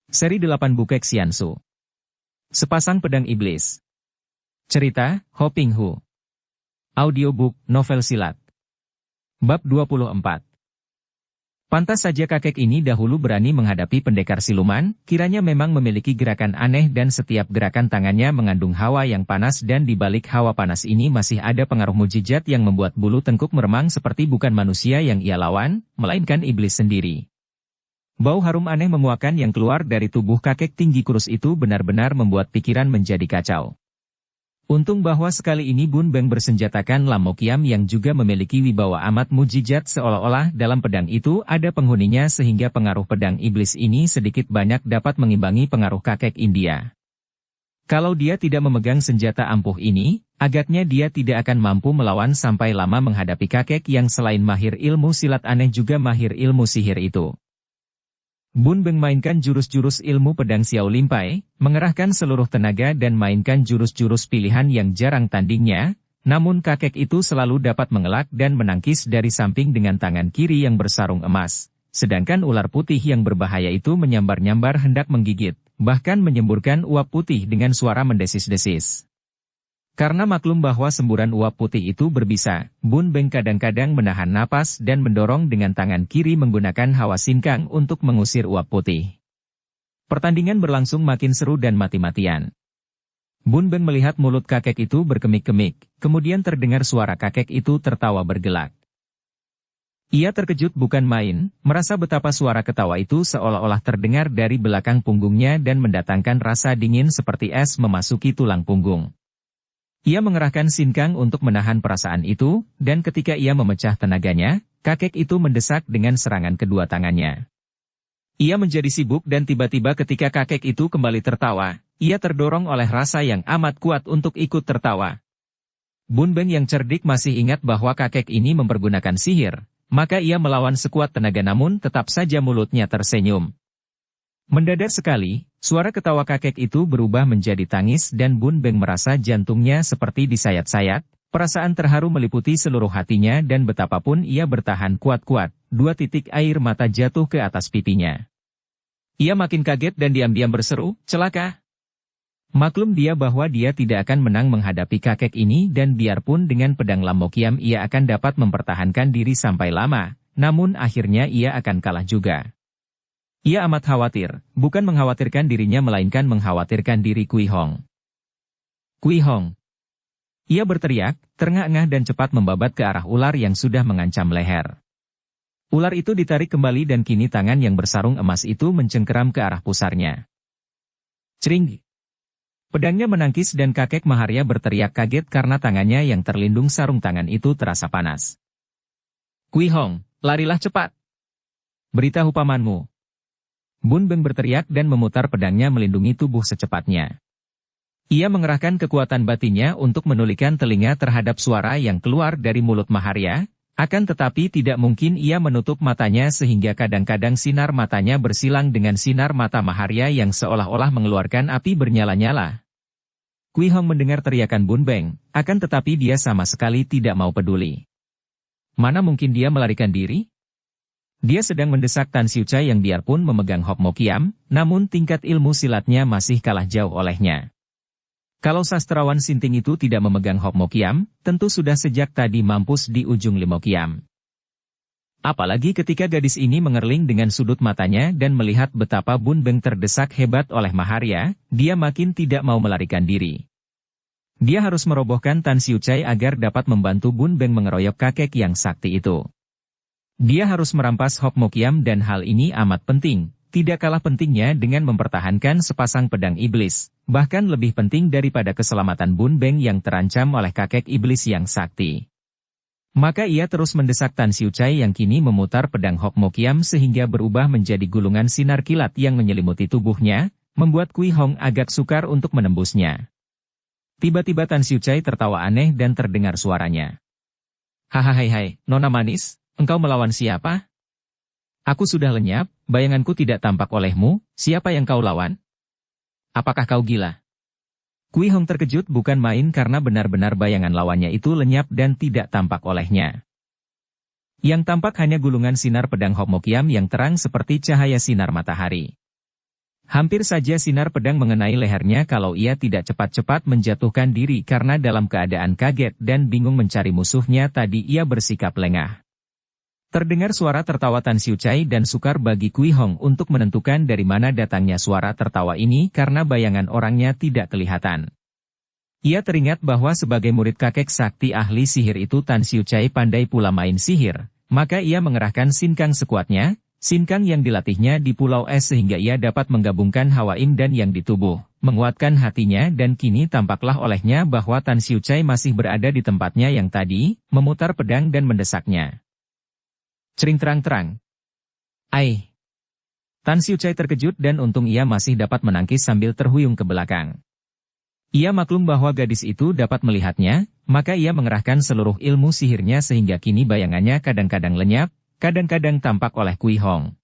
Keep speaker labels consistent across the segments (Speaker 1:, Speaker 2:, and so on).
Speaker 1: Seri 8 Bukek Xiansu. Sepasang Pedang Iblis. Cerita, Ho Ping Hu. Audiobook, novel silat. Bab 24. Pantas saja kakek ini dahulu berani menghadapi pendekar siluman, kiranya memang memiliki gerakan aneh dan setiap gerakan tangannya mengandung hawa yang panas dan di balik hawa panas ini masih ada pengaruh mujizat yang membuat bulu tengkuk meremang seperti bukan manusia yang ia lawan, melainkan iblis sendiri. Bau harum aneh menguakkan yang keluar dari tubuh kakek tinggi kurus itu benar-benar membuat pikiran menjadi kacau. Untung bahwa sekali ini Bun Beng bersenjatakan Lam Mo Kiam yang juga memiliki wibawa amat mujizat seolah-olah dalam pedang itu ada penghuninya sehingga pengaruh pedang iblis ini sedikit banyak dapat mengimbangi pengaruh kakek India. Kalau dia tidak memegang senjata ampuh ini, agaknya dia tidak akan mampu melawan sampai lama menghadapi kakek yang selain mahir ilmu silat aneh juga mahir ilmu sihir itu. Bun Beng mainkan jurus-jurus ilmu pedang Xiao Limpai, mengerahkan seluruh tenaga dan mainkan jurus-jurus pilihan yang jarang tandingnya, namun kakek itu selalu dapat mengelak dan menangkis dari samping dengan tangan kiri yang bersarung emas, sedangkan ular putih yang berbahaya itu menyambar-nyambar hendak menggigit, bahkan menyemburkan uap putih dengan suara mendesis-desis. Karena maklum bahwa semburan uap putih itu berbisa, Bun Beng kadang-kadang menahan napas dan mendorong dengan tangan kiri menggunakan hawa sinkang untuk mengusir uap putih. Pertandingan berlangsung makin seru dan mati-matian. Bun Beng melihat mulut kakek itu berkemik-kemik, kemudian terdengar suara kakek itu tertawa bergelak. Ia terkejut bukan main, merasa betapa suara ketawa itu seolah-olah terdengar dari belakang punggungnya dan mendatangkan rasa dingin seperti es memasuki tulang punggung. Ia mengerahkan sinkang untuk menahan perasaan itu, dan ketika ia memecah tenaganya, kakek itu mendesak dengan serangan kedua tangannya. Ia menjadi sibuk dan tiba-tiba ketika kakek itu kembali tertawa, ia terdorong oleh rasa yang amat kuat untuk ikut tertawa. Bun Beng yang cerdik masih ingat bahwa kakek ini mempergunakan sihir, maka ia melawan sekuat tenaga namun tetap saja mulutnya tersenyum. Mendadak sekali, suara ketawa kakek itu berubah menjadi tangis dan Bun Beng merasa jantungnya seperti disayat-sayat, perasaan terharu meliputi seluruh hatinya dan betapapun ia bertahan kuat-kuat, 2 titik air mata jatuh ke atas pipinya. Ia makin kaget dan diam-diam berseru, "Celaka!" Maklum dia bahwa dia tidak akan menang menghadapi kakek ini dan biarpun dengan pedang Lam Mo Kiam ia akan dapat mempertahankan diri sampai lama, namun akhirnya ia akan kalah juga. Ia amat khawatir, bukan mengkhawatirkan dirinya melainkan mengkhawatirkan diri Kui Hong. Kui Hong! Ia berteriak, terengah-engah dan cepat membabat ke arah ular yang sudah mengancam leher. Ular itu ditarik kembali dan kini tangan yang bersarung emas itu mencengkeram ke arah pusarnya. Cering! Pedangnya menangkis dan kakek Maharya berteriak kaget karena tangannya yang terlindung sarung tangan itu terasa panas. Kui Hong, larilah cepat! Beritahu pamanmu. Bun Beng berteriak dan memutar pedangnya melindungi tubuh secepatnya. Ia mengerahkan kekuatan batinnya untuk menulikan telinga terhadap suara yang keluar dari mulut Maharya, akan tetapi tidak mungkin ia menutup matanya sehingga kadang-kadang sinar matanya bersilang dengan sinar mata Maharya yang seolah-olah mengeluarkan api bernyala-nyala. Kui Hong mendengar teriakan Bun Beng, akan tetapi dia sama sekali tidak mau peduli. Mana mungkin dia melarikan diri? Dia sedang mendesak Tan Siu Chai yang biarpun memegang Hok Mo Kiam, namun tingkat ilmu silatnya masih kalah jauh olehnya. Kalau sastrawan Sinting itu tidak memegang Hok Mo Kiam, tentu sudah sejak tadi mampus di ujung Lim Mo Kiam. Apalagi ketika gadis ini mengerling dengan sudut matanya dan melihat betapa Bun Beng terdesak hebat oleh Maharya, dia makin tidak mau melarikan diri. Dia harus merobohkan Tan Siu Chai agar dapat membantu Bun Beng mengeroyok kakek yang sakti itu. Dia harus merampas Hok Mo Kiam dan hal ini amat penting, tidak kalah pentingnya dengan mempertahankan sepasang pedang iblis, bahkan lebih penting daripada keselamatan Bun Beng yang terancam oleh kakek iblis yang sakti. Maka ia terus mendesak Tan Siu Chai yang kini memutar pedang Hok Mo Kiam sehingga berubah menjadi gulungan sinar kilat yang menyelimuti tubuhnya, membuat Kui Hong agak sukar untuk menembusnya. Tiba-tiba Tan Siu Chai tertawa aneh dan terdengar suaranya. "Hahaha, Nona manis. Engkau melawan siapa? Aku sudah lenyap, bayanganku tidak tampak olehmu, siapa yang kau lawan? Apakah kau gila?" Kui Hong terkejut bukan main karena benar-benar bayangan lawannya itu lenyap dan tidak tampak olehnya. Yang tampak hanya gulungan sinar pedang Hok Mo Kiam yang terang seperti cahaya sinar matahari. Hampir saja sinar pedang mengenai lehernya kalau ia tidak cepat-cepat menjatuhkan diri karena dalam keadaan kaget dan bingung mencari musuhnya tadi ia bersikap lengah. Terdengar suara tertawa Tan Siu Chai dan sukar bagi Kui Hong untuk menentukan dari mana datangnya suara tertawa ini karena bayangan orangnya tidak kelihatan. Ia teringat bahwa sebagai murid kakek sakti ahli sihir itu Tan Siu Chai pandai pula main sihir, maka ia mengerahkan sinkang sekuatnya, sinkang yang dilatihnya di Pulau Es sehingga ia dapat menggabungkan hawa yin dan yang di tubuh, menguatkan hatinya dan kini tampaklah olehnya bahwa Tan Siu Chai masih berada di tempatnya yang tadi, memutar pedang dan mendesaknya. Cering terang-terang. Ai! Tan Siu Chai terkejut dan untung ia masih dapat menangkis sambil terhuyung ke belakang. Ia maklum bahwa gadis itu dapat melihatnya, maka ia mengerahkan seluruh ilmu sihirnya sehingga kini bayangannya kadang-kadang lenyap, kadang-kadang tampak oleh Kui Hong.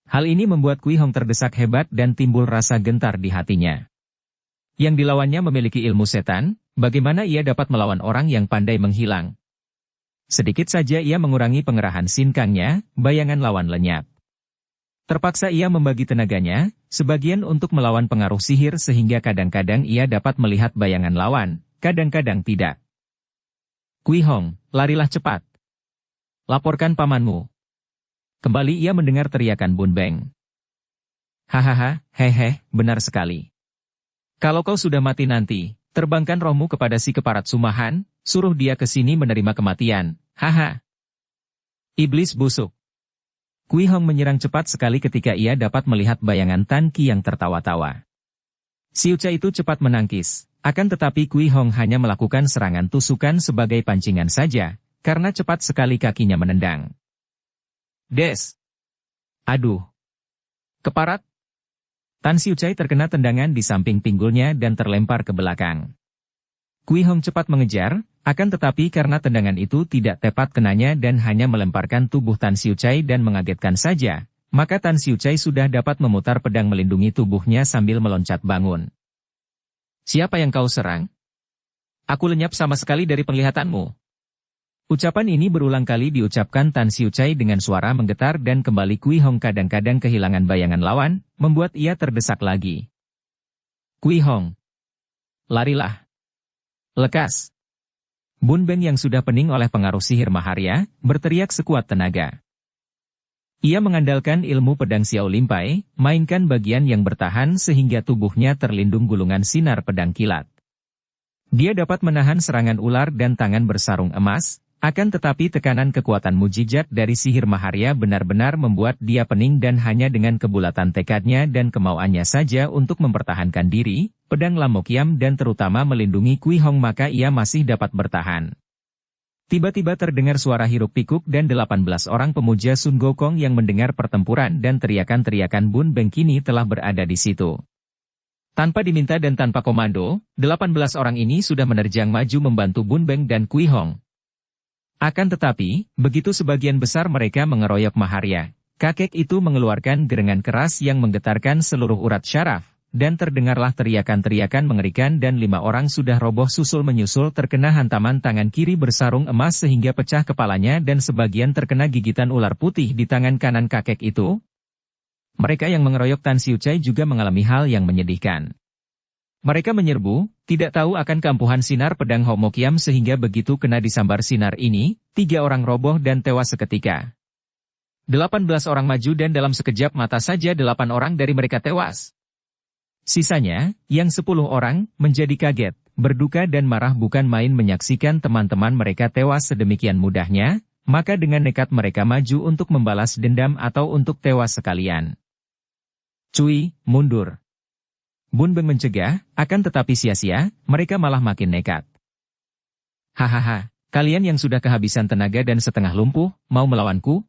Speaker 1: Hal ini membuat Kui Hong terdesak hebat dan timbul rasa gentar di hatinya. Yang dilawannya memiliki ilmu setan, bagaimana ia dapat melawan orang yang pandai menghilang? Sedikit saja ia mengurangi pengerahan sinkangnya, bayangan lawan lenyap. Terpaksa ia membagi tenaganya, sebagian untuk melawan pengaruh sihir sehingga kadang-kadang ia dapat melihat bayangan lawan, kadang-kadang tidak. Kui Hong, larilah cepat. Laporkan pamanmu. Kembali ia mendengar teriakan Bun Beng. Hahaha, hehe, benar sekali. Kalau kau sudah mati nanti, terbangkan rohmu kepada si keparat Sumahan, suruh dia ke sini menerima kematian, haha. Iblis busuk. Kui Hong menyerang cepat sekali ketika ia dapat melihat bayangan Tan Qi yang tertawa-tawa. Siu Chai itu cepat menangkis, akan tetapi Kui Hong hanya melakukan serangan tusukan sebagai pancingan saja, karena cepat sekali kakinya menendang. Des! Aduh! Keparat! Tan Siu Chai terkena tendangan di samping pinggulnya dan terlempar ke belakang. Kui Hong cepat mengejar, akan tetapi karena tendangan itu tidak tepat kenanya dan hanya melemparkan tubuh Tan Siu Chai dan mengagetkan saja, maka Tan Siu Chai sudah dapat memutar pedang melindungi tubuhnya sambil meloncat bangun. Siapa yang kau serang? Aku lenyap sama sekali dari penglihatanmu. Ucapan ini berulang kali diucapkan Tan Siu Chai dengan suara menggetar dan kembali Kui Hong kadang-kadang kehilangan bayangan lawan, membuat ia terdesak lagi. Kui Hong. Larilah. Lekas. Bun Beng yang sudah pening oleh pengaruh sihir Maharia, berteriak sekuat tenaga. Ia mengandalkan ilmu pedang Xiao Limpai, mainkan bagian yang bertahan sehingga tubuhnya terlindung gulungan sinar pedang kilat. Dia dapat menahan serangan ular dan tangan bersarung emas, akan tetapi tekanan kekuatan mujizat dari sihir Maharia benar-benar membuat dia pening dan hanya dengan kebulatan tekadnya dan kemauannya saja untuk mempertahankan diri, pedang Lamokiam dan terutama melindungi Kui Hong maka ia masih dapat bertahan. Tiba-tiba terdengar suara hiruk-pikuk dan 18 orang pemuja Sun Gokong yang mendengar pertempuran dan teriakan-teriakan Bun Beng kini telah berada di situ. Tanpa diminta dan tanpa komando, 18 orang ini sudah menerjang maju membantu Bun Beng dan Kui Hong. Akan tetapi, begitu sebagian besar mereka mengeroyok Maharia, kakek itu mengeluarkan gerengan keras yang menggetarkan seluruh urat syaraf, dan terdengarlah teriakan-teriakan mengerikan dan 5 orang sudah roboh susul menyusul terkena hantaman tangan kiri bersarung emas sehingga pecah kepalanya dan sebagian terkena gigitan ular putih di tangan kanan kakek itu. Mereka yang mengeroyok Tan Siu Chai juga mengalami hal yang menyedihkan. Mereka menyerbu, tidak tahu akan kampuhan sinar pedang Homokiam sehingga begitu kena disambar sinar ini, 3 orang roboh dan tewas seketika. 18 orang maju dan dalam sekejap mata saja 8 orang dari mereka tewas. Sisanya, yang 10 orang, menjadi kaget, berduka dan marah bukan main menyaksikan teman-teman mereka tewas sedemikian mudahnya, maka dengan nekat mereka maju untuk membalas dendam atau untuk tewas sekalian. Cui, mundur. Bun Beng mencegah, akan tetapi sia-sia, mereka malah makin nekat. Hahaha, kalian yang sudah kehabisan tenaga dan setengah lumpuh, mau melawanku?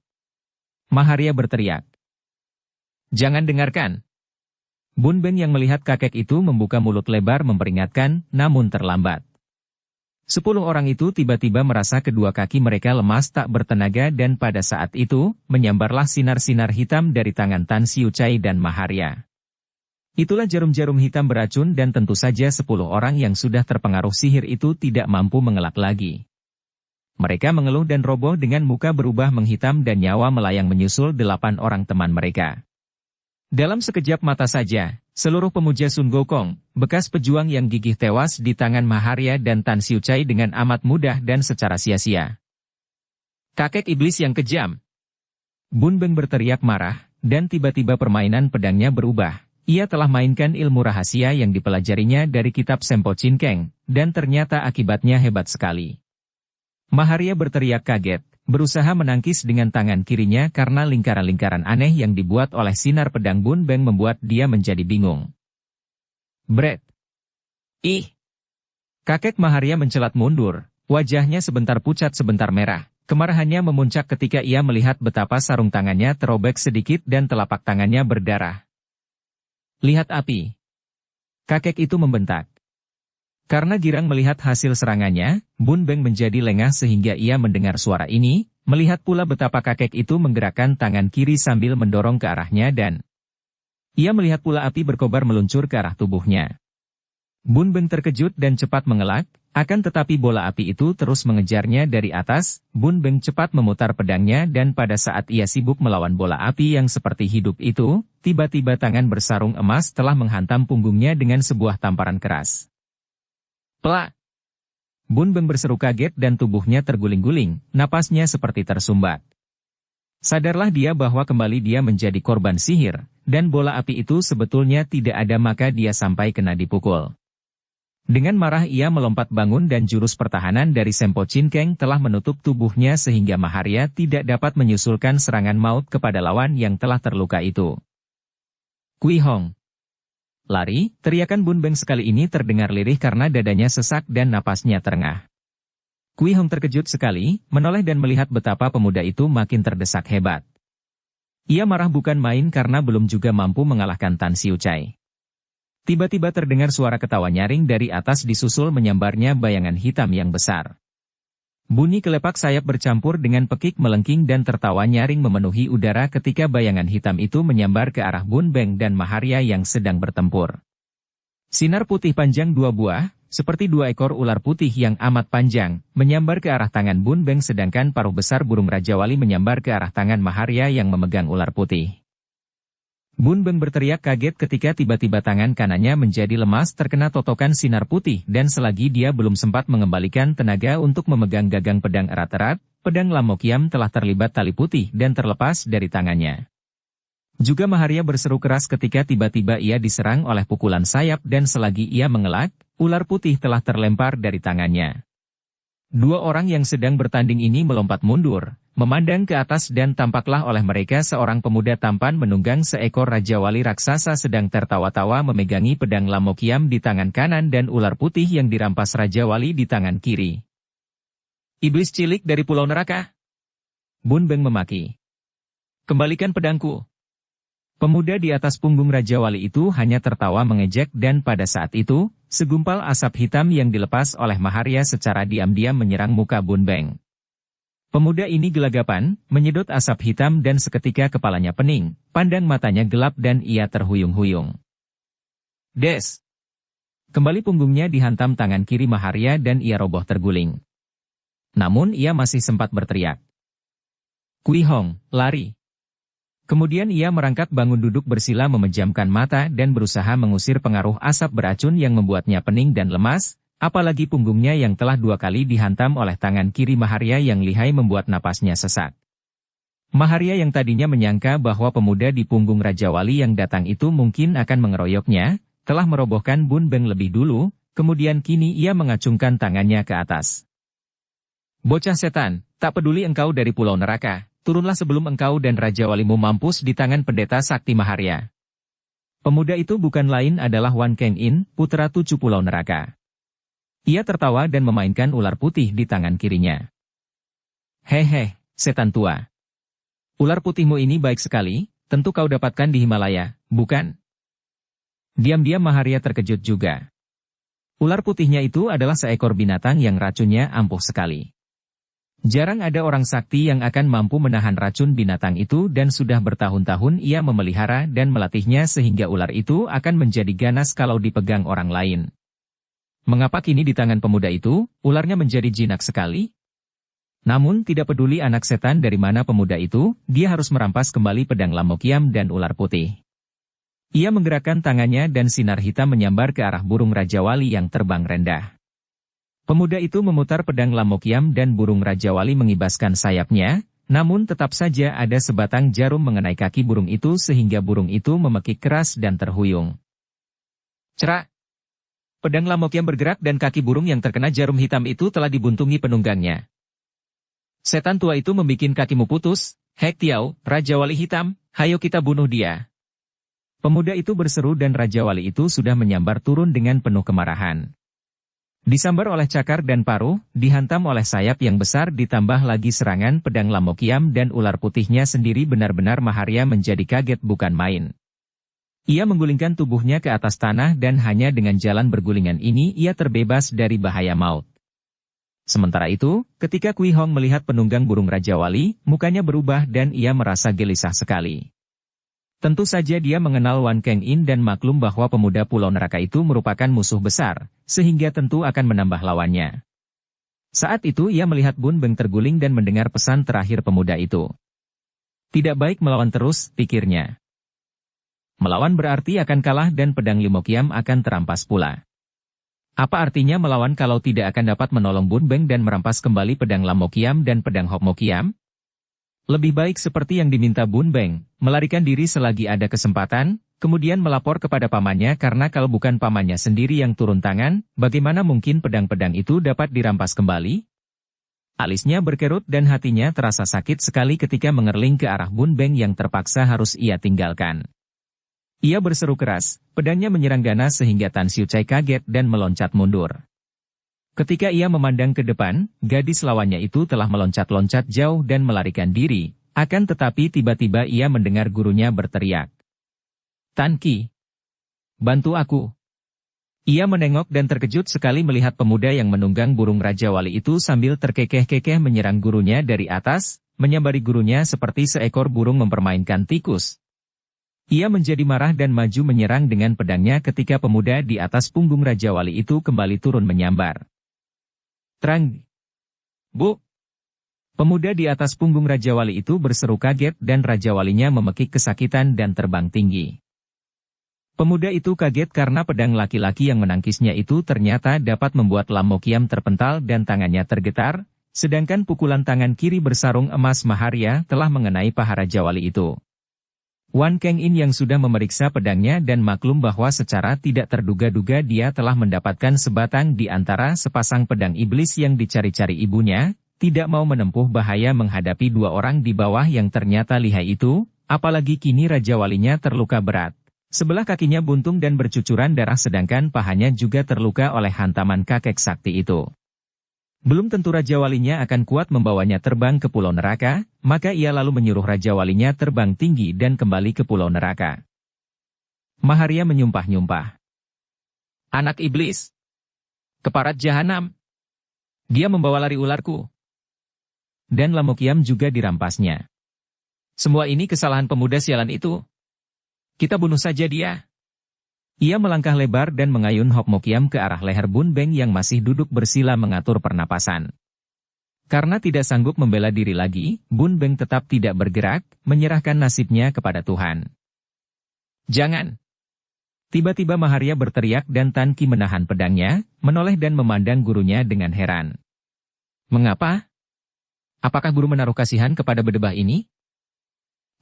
Speaker 1: Maharia berteriak. Jangan dengarkan. Bun Beng yang melihat kakek itu membuka mulut lebar memperingatkan, namun terlambat. 10 orang itu tiba-tiba merasa kedua kaki mereka lemas tak bertenaga dan pada saat itu, menyambarlah sinar-sinar hitam dari tangan Tan Siu Chai dan Maharia. Itulah jarum-jarum hitam beracun dan tentu saja 10 orang yang sudah terpengaruh sihir itu tidak mampu mengelak lagi. Mereka mengeluh dan roboh dengan muka berubah menghitam dan nyawa melayang menyusul 8 orang teman mereka. Dalam sekejap mata saja, seluruh pemuja Sun Gokong, bekas pejuang yang gigih tewas di tangan Maharia dan Tan Siucai dengan amat mudah dan secara sia-sia. Kakek iblis yang kejam! Bun Beng berteriak marah, dan tiba-tiba permainan pedangnya berubah. Ia telah mainkan ilmu rahasia yang dipelajarinya dari kitab Sempo Chin Keng, dan ternyata akibatnya hebat sekali. Maharia berteriak kaget, berusaha menangkis dengan tangan kirinya karena lingkaran-lingkaran aneh yang dibuat oleh sinar pedang Bun Beng membuat dia menjadi bingung. Bret! Ih! Kakek Maharia mencelat mundur, wajahnya sebentar pucat sebentar merah. Kemarahannya memuncak ketika ia melihat betapa sarung tangannya terobek sedikit dan telapak tangannya berdarah. Lihat api! Kakek itu membentak. Karena girang melihat hasil serangannya, Bun Beng menjadi lengah sehingga ia mendengar suara ini, melihat pula betapa kakek itu menggerakkan tangan kiri sambil mendorong ke arahnya dan ia melihat pula api berkobar meluncur ke arah tubuhnya. Bun Beng terkejut dan cepat mengelak, akan tetapi bola api itu terus mengejarnya dari atas. Bun Beng cepat memutar pedangnya dan pada saat ia sibuk melawan bola api yang seperti hidup itu, tiba-tiba tangan bersarung emas telah menghantam punggungnya dengan sebuah tamparan keras. Plak! Bun Beng berseru kaget dan tubuhnya terguling-guling, napasnya seperti tersumbat. Sadarlah dia bahwa kembali dia menjadi korban sihir, dan bola api itu sebetulnya tidak ada maka dia sampai kena dipukul. Dengan marah ia melompat bangun dan jurus pertahanan dari Sempo Chin Keng telah menutup tubuhnya sehingga Maharia tidak dapat menyusulkan serangan maut kepada lawan yang telah terluka itu. Kui Hong! Lari, teriakan Bun Beng sekali ini terdengar lirih karena dadanya sesak dan napasnya terengah. Kui Hong terkejut sekali, menoleh dan melihat betapa pemuda itu makin terdesak hebat. Ia marah bukan main karena belum juga mampu mengalahkan Tan Siucai. Tiba-tiba terdengar suara ketawa nyaring dari atas disusul menyambarnya bayangan hitam yang besar. Bunyi kelepak sayap bercampur dengan pekik melengking dan tertawa nyaring memenuhi udara ketika bayangan hitam itu menyambar ke arah Bun Beng dan Maharia yang sedang bertempur. Sinar putih panjang dua buah, seperti dua ekor ular putih yang amat panjang, menyambar ke arah tangan Bun Beng sedangkan paruh besar burung Raja Wali menyambar ke arah tangan Maharia yang memegang ular putih. Bun Beng berteriak kaget ketika tiba-tiba tangan kanannya menjadi lemas terkena totokan sinar putih dan selagi dia belum sempat mengembalikan tenaga untuk memegang gagang pedang erat-erat, pedang Lamokiam telah terlibat tali putih dan terlepas dari tangannya. Juga Maharia berseru keras ketika tiba-tiba ia diserang oleh pukulan sayap dan selagi ia mengelak, ular putih telah terlempar dari tangannya. Dua orang yang sedang bertanding ini melompat mundur, memandang ke atas dan tampaklah oleh mereka seorang pemuda tampan menunggang seekor Raja Wali raksasa sedang tertawa-tawa memegangi pedang Lamokiam di tangan kanan dan ular putih yang dirampas Raja Wali di tangan kiri. Iblis cilik dari Pulau Neraka! Bun Beng memaki. Kembalikan pedangku! Pemuda di atas punggung Raja Wali itu hanya tertawa mengejek dan pada saat itu, segumpal asap hitam yang dilepas oleh Maharia secara diam-diam menyerang muka Bun Beng. Pemuda ini gelagapan, menyedot asap hitam dan seketika kepalanya pening, pandang matanya gelap dan ia terhuyung-huyung. Des! Kembali punggungnya dihantam tangan kiri Maharia dan ia roboh terguling. Namun ia masih sempat berteriak. Kui Hong, lari! Kemudian ia merangkak bangun duduk bersila memejamkan mata dan berusaha mengusir pengaruh asap beracun yang membuatnya pening dan lemas, apalagi punggungnya yang telah dua kali dihantam oleh tangan kiri Maharia yang lihai membuat napasnya sesak. Maharia yang tadinya menyangka bahwa pemuda di punggung Raja Wali yang datang itu mungkin akan mengeroyoknya, telah merobohkan Bun Beng lebih dulu, kemudian kini ia mengacungkan tangannya ke atas. Bocah setan, tak peduli engkau dari Pulau Neraka. Turunlah sebelum engkau dan Raja Walimu mampus di tangan pendeta sakti Maharia. Pemuda itu bukan lain adalah Wan Keng In, putra tujuh Pulau Neraka. Ia tertawa dan memainkan ular putih di tangan kirinya. Hehe, setan tua. Ular putihmu ini baik sekali, tentu kau dapatkan di Himalaya, bukan? Diam-diam Maharia terkejut juga. Ular putihnya itu adalah seekor binatang yang racunnya ampuh sekali. Jarang ada orang sakti yang akan mampu menahan racun binatang itu dan sudah bertahun-tahun ia memelihara dan melatihnya sehingga ular itu akan menjadi ganas kalau dipegang orang lain. Mengapa kini di tangan pemuda itu, ularnya menjadi jinak sekali? Namun tidak peduli anak setan dari mana pemuda itu, dia harus merampas kembali pedang Lamokiam dan ular putih. Ia menggerakkan tangannya dan sinar hitam menyambar ke arah burung Raja Wali yang terbang rendah. Pemuda itu memutar pedang Lamokiam dan burung Raja Wali mengibaskan sayapnya, namun tetap saja ada sebatang jarum mengenai kaki burung itu sehingga burung itu memekik keras dan terhuyung. Cerak! Pedang Lamokiam bergerak dan kaki burung yang terkena jarum hitam itu telah dibuntungi penunggangnya. Setan tua itu membikin kakimu putus, Hek Tiao, Raja Wali Hitam, hayo kita bunuh dia. Pemuda itu berseru dan Raja Wali itu sudah menyambar turun dengan penuh kemarahan. Disambar oleh cakar dan paruh, dihantam oleh sayap yang besar ditambah lagi serangan pedang Lamokiam dan ular putihnya sendiri benar-benar Maharia menjadi kaget bukan main. Ia menggulingkan tubuhnya ke atas tanah dan hanya dengan jalan bergulingan ini ia terbebas dari bahaya maut. Sementara itu, ketika Kui Hong melihat penunggang burung Raja Wali, mukanya berubah dan ia merasa gelisah sekali. Tentu saja dia mengenal Wan Keng In dan maklum bahwa pemuda Pulau Neraka itu merupakan musuh besar, sehingga tentu akan menambah lawannya. Saat itu ia melihat Bun Beng terguling dan mendengar pesan terakhir pemuda itu. Tidak baik melawan terus, pikirnya. Melawan berarti akan kalah dan pedang Lamokiam akan terampas pula. Apa artinya melawan kalau tidak akan dapat menolong Bun Beng dan merampas kembali pedang Lamokiam dan pedang Hokmokiam? Lebih baik seperti yang diminta Bun Beng, melarikan diri selagi ada kesempatan, kemudian melapor kepada pamannya karena kalau bukan pamannya sendiri yang turun tangan, bagaimana mungkin pedang-pedang itu dapat dirampas kembali? Alisnya berkerut dan hatinya terasa sakit sekali ketika mengerling ke arah Bun Beng yang terpaksa harus ia tinggalkan. Ia berseru keras, pedangnya menyerang ganas sehingga Tan Siu Chai kaget dan meloncat mundur. Ketika ia memandang ke depan, gadis lawannya itu telah meloncat-loncat jauh dan melarikan diri, akan tetapi tiba-tiba ia mendengar gurunya berteriak. Tan Ki, bantu aku. Ia menengok dan terkejut sekali melihat pemuda yang menunggang burung Raja Wali itu sambil terkekeh-kekeh menyerang gurunya dari atas, menyambari gurunya seperti seekor burung mempermainkan tikus. Ia menjadi marah dan maju menyerang dengan pedangnya ketika pemuda di atas punggung Raja Wali itu kembali turun menyambar. Terang! Bu! Pemuda di atas punggung Raja Wali itu berseru kaget dan Raja Walinya memekik kesakitan dan terbang tinggi. Pemuda itu kaget karena pedang laki-laki yang menangkisnya itu ternyata dapat membuat Lamokiam terpental dan tangannya tergetar, sedangkan pukulan tangan kiri bersarung emas Maharia telah mengenai paha Raja Wali itu. Wan Keng In yang sudah memeriksa pedangnya dan maklum bahwa secara tidak terduga-duga dia telah mendapatkan sebatang di antara sepasang pedang iblis yang dicari-cari ibunya, tidak mau menempuh bahaya menghadapi dua orang di bawah yang ternyata lihai itu, apalagi kini Raja Walinya terluka berat. Sebelah kakinya buntung dan bercucuran darah sedangkan pahanya juga terluka oleh hantaman kakek sakti itu. Belum tentu Raja Walinya akan kuat membawanya terbang ke Pulau Neraka, maka ia lalu menyuruh Raja Walinya terbang tinggi dan kembali ke Pulau Neraka. Maharia menyumpah-nyumpah. Anak iblis! Keparat jahanam! Dia membawa lari ularku. Dan Lamokiam juga dirampasnya. Semua ini kesalahan pemuda sialan itu. Kita bunuh saja dia. Ia melangkah lebar dan mengayun Hokmokiam ke arah leher Bun Beng yang masih duduk bersila mengatur pernapasan. Karena tidak sanggup membela diri lagi, Bun Beng tetap tidak bergerak, menyerahkan nasibnya kepada Tuhan. Jangan! Tiba-tiba Maharia berteriak dan Tan Ki menahan pedangnya, menoleh dan memandang gurunya dengan heran. Mengapa? Apakah guru menaruh kasihan kepada bedebah ini?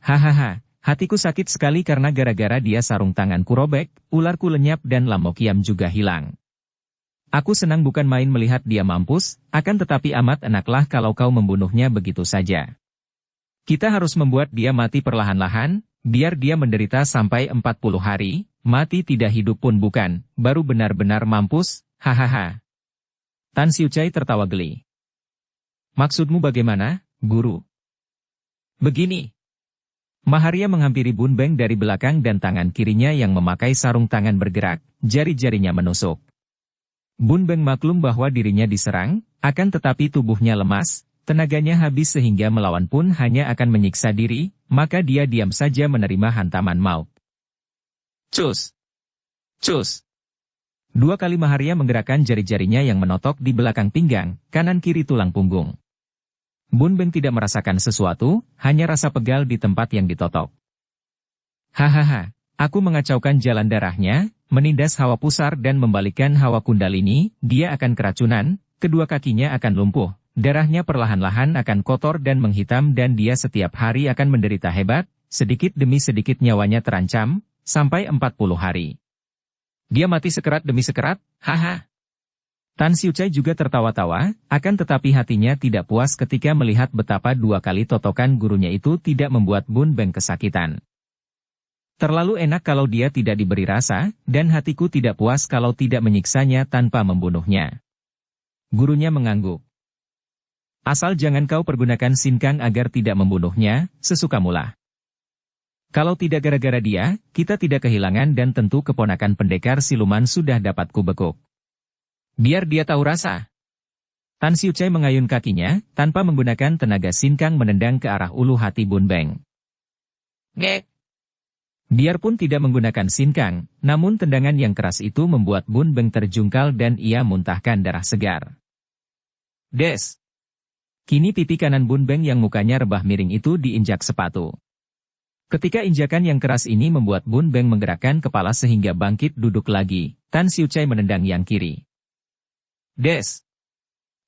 Speaker 1: Hahaha. Hatiku sakit sekali karena gara-gara dia sarung tanganku robek, ularku lenyap dan Lamokiam juga hilang. Aku senang bukan main melihat dia mampus, akan tetapi amat enaklah kalau kau membunuhnya begitu saja. Kita harus membuat dia mati perlahan-lahan, biar dia menderita sampai 40 hari, mati tidak hidup pun bukan, baru benar-benar mampus, hahaha. Tan Siu Chai tertawa geli. Maksudmu bagaimana, guru? Begini. Maharia menghampiri Bun Beng dari belakang dan tangan kirinya yang memakai sarung tangan bergerak, jari-jarinya menusuk. Bun Beng maklum bahwa dirinya diserang, akan tetapi tubuhnya lemas, tenaganya habis sehingga melawan pun hanya akan menyiksa diri, maka dia diam saja menerima hantaman maut. Cus! Cus! Dua kali Maharia menggerakkan jari-jarinya yang menotok di belakang pinggang, kanan kiri tulang punggung. Bun Beng tidak merasakan sesuatu, hanya rasa pegal di tempat yang ditotok. Hahaha, Aku mengacaukan jalan darahnya, menindas hawa pusar dan membalikkan hawa kundalini, dia akan keracunan, kedua kakinya akan lumpuh, darahnya perlahan-lahan akan kotor dan menghitam dan dia setiap hari akan menderita hebat, sedikit demi sedikit nyawanya terancam, sampai 40 hari. Dia mati sekerat demi sekerat, haha. Tan Xiucai juga tertawa-tawa, akan tetapi hatinya tidak puas ketika melihat betapa 2 kali totokan gurunya itu tidak membuat Bun Beng kesakitan. Terlalu enak kalau dia tidak diberi rasa, dan hatiku tidak puas kalau tidak menyiksanya tanpa membunuhnya. Gurunya mengangguk. Asal jangan kau pergunakan sinkang agar tidak membunuhnya, sesukamulah. Kalau tidak gara-gara dia, kita tidak kehilangan dan tentu keponakan pendekar siluman sudah dapat kubekuk. Biar dia tahu rasa. Tan Xiucai mengayun kakinya, tanpa menggunakan tenaga sinkang menendang ke arah ulu hati Bun Beng. Ngek. Biarpun tidak menggunakan sinkang, namun tendangan yang keras itu membuat Bun Beng terjungkal dan ia muntahkan darah segar. Des. Kini pipi kanan Bun Beng yang mukanya rebah miring itu diinjak sepatu. Ketika injakan yang keras ini membuat Bun Beng menggerakkan kepala sehingga bangkit duduk lagi, Tan Xiucai menendang yang kiri. Des.